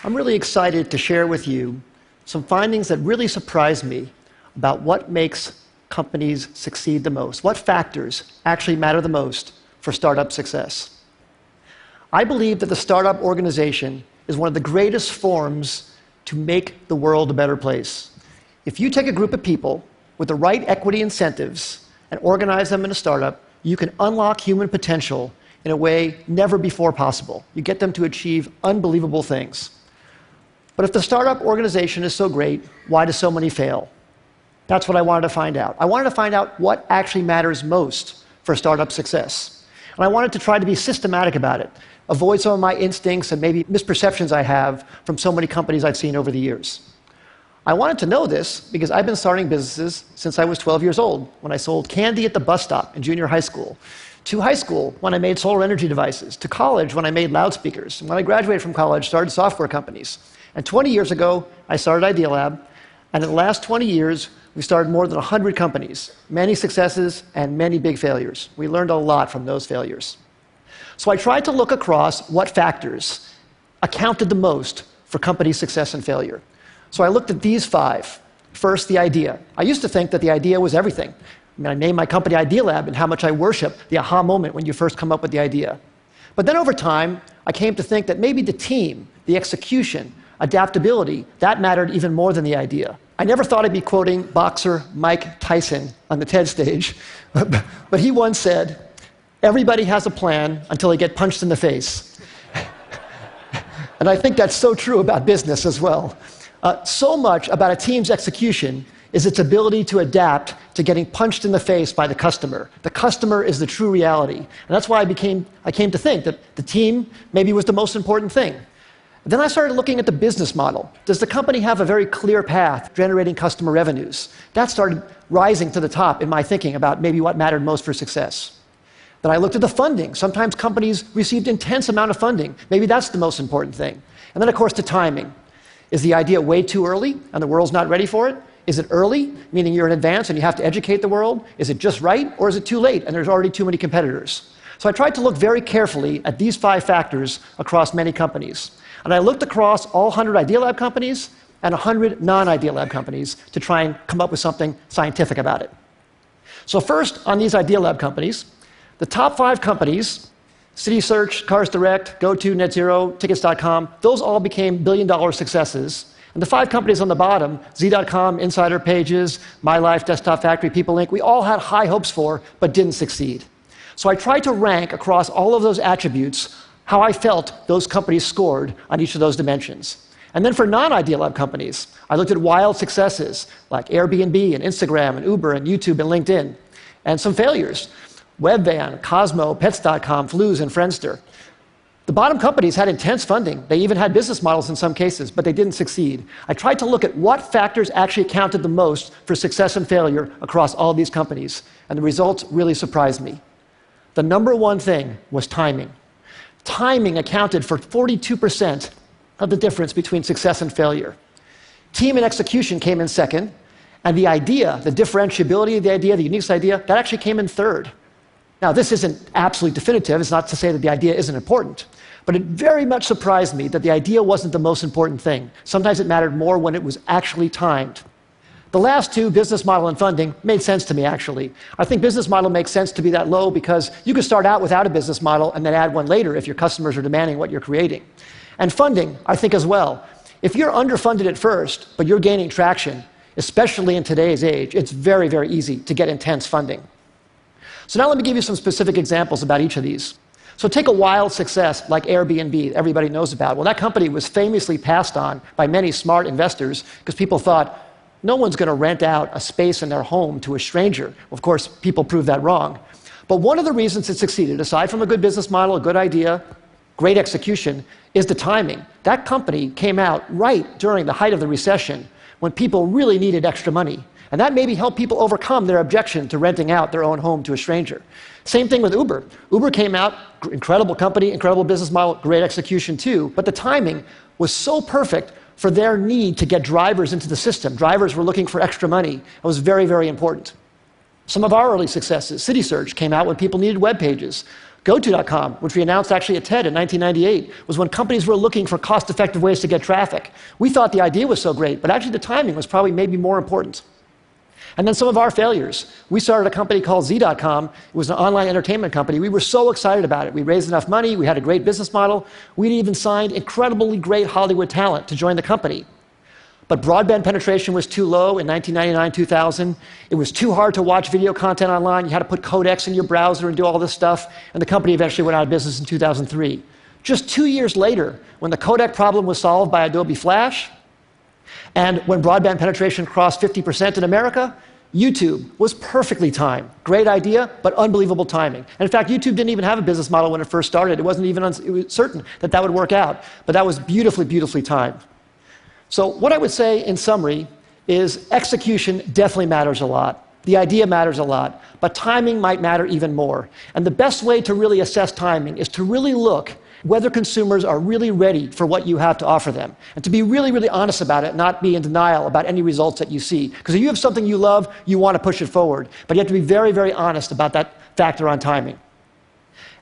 I'm really excited to share with you some findings that really surprised me about what makes companies succeed the most, what factors actually matter the most for startup success. I believe that the startup organization is one of the greatest forms to make the world a better place. If you take a group of people with the right equity incentives and organize them in a startup, you can unlock human potential in a way never before possible. You get them to achieve unbelievable things. But if the startup organization is so great, why do so many fail? That's what I wanted to find out. I wanted to find out what actually matters most for startup success. And I wanted to try to be systematic about it, avoid some of my instincts and maybe misperceptions I have from so many companies I've seen over the years. I wanted to know this because I've been starting businesses since I was 12 years old, when I sold candy at the bus stop in junior high school, to high school when I made solar energy devices, to college when I made loudspeakers, and when I graduated from college, started software companies. And 20 years ago, I started Idea Lab, and in the last 20 years, we started more than 100 companies, many successes and many big failures. We learned a lot from those failures. So I tried to look across what factors accounted the most for company success and failure. So I looked at these 5. First, the idea. I used to think that the idea was everything. I named my company Idea Lab, and how much I worship the aha moment when you first come up with the idea. But then over time, I came to think that maybe the team, the execution, adaptability, that mattered even more than the idea. I never thought I'd be quoting boxer Mike Tyson on the TED stage, but he once said, "Everybody has a plan until they get punched in the face." And I think that's so true about business as well. So much about a team's execution is its ability to adapt to getting punched in the face by the customer. The customer is the true reality. And that's why I came to think that the team maybe was the most important thing. Then I started looking at the business model. Does the company have a very clear path generating customer revenues? That started rising to the top in my thinking about maybe what mattered most for success. Then I looked at the funding. Sometimes companies received intense amount of funding. Maybe that's the most important thing. And then, of course, the timing. Is the idea way too early and the world's not ready for it? Is it early, meaning you're in advance and you have to educate the world? Is it just right, or is it too late and there's already too many competitors? So I tried to look very carefully at these 5 factors across many companies. And I looked across all 100 Idea Lab companies and 100 non-Idea Lab companies to try and come up with something scientific about it. So first, on these Idea Lab companies, the top 5 companies, CitySearch, Cars Direct, GoTo, NetZero, Tickets.com, those all became billion-dollar successes. And the 5 companies on the bottom, Z.com, Insider Pages, My Life, Desktop Factory, People Inc., we all had high hopes for, but didn't succeed. So I tried to rank across all of those attributes how I felt those companies scored on each of those dimensions. And then for non-Idea Lab companies, I looked at wild successes like Airbnb and Instagram and Uber and YouTube and LinkedIn, and some failures. Webvan, Cosmo, Pets.com, Flues, and Friendster. The bottom companies had intense funding. They even had business models in some cases, but they didn't succeed. I tried to look at what factors actually counted the most for success and failure across all of these companies, and the results really surprised me. The number one thing was timing. Timing accounted for 42% of the difference between success and failure. Team and execution came in second, and the idea, the differentiability of the idea, the unique idea, that actually came in third. Now, this isn't absolutely definitive. It's not to say that the idea isn't important. But it very much surprised me that the idea wasn't the most important thing. Sometimes it mattered more when it was actually timed. The last 2, business model and funding, made sense to me, actually. I think business model makes sense to be that low because you could start out without a business model and then add one later if your customers are demanding what you're creating. And funding, I think as well. If you're underfunded at first, but you're gaining traction, especially in today's age, it's very, very easy to get intense funding. So now let me give you some specific examples about each of these. So take a wild success like Airbnb, that everybody knows about. Well, that company was famously passed on by many smart investors because people thought, no one's going to rent out a space in their home to a stranger. Of course, people proved that wrong. But one of the reasons it succeeded, aside from a good business model, a good idea, great execution, is the timing. That company came out right during the height of the recession when people really needed extra money. And that maybe helped people overcome their objection to renting out their own home to a stranger. Same thing with Uber. Uber came out, incredible company, incredible business model, great execution too, but the timing was so perfect for their need to get drivers into the system. Drivers were looking for extra money. It was very, very important. Some of our early successes, CitySearch came out when people needed web pages. GoTo.com, which we announced actually at TED in 1998, was when companies were looking for cost-effective ways to get traffic. We thought the idea was so great, but actually the timing was probably maybe more important. And then some of our failures. We started a company called Z.com. It was an online entertainment company. We were so excited about it. We raised enough money. We had a great business model. We'd even signed incredibly great Hollywood talent to join the company. But broadband penetration was too low in 1999, 2000. It was too hard to watch video content online. You had to put codecs in your browser and do all this stuff. And the company eventually went out of business in 2003. Just 2 years later, when the codec problem was solved by Adobe Flash, and when broadband penetration crossed 50% in America, YouTube was perfectly timed. Great idea, but unbelievable timing. And in fact, YouTube didn't even have a business model when it first started. It wasn't even certain that that would work out. But that was beautifully, beautifully timed. So what I would say in summary is execution definitely matters a lot. The idea matters a lot, but timing might matter even more. And the best way to really assess timing is to really look whether consumers are really ready for what you have to offer them, and to be really, really honest about it, not be in denial about any results that you see. Because if you have something you love, you want to push it forward, but you have to be very, very honest about that factor on timing.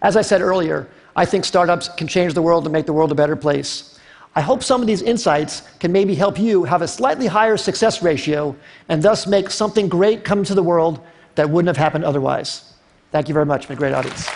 As I said earlier, I think startups can change the world and make the world a better place. I hope some of these insights can maybe help you have a slightly higher success ratio and thus make something great come to the world that wouldn't have happened otherwise. Thank you very much. It's been a great audience.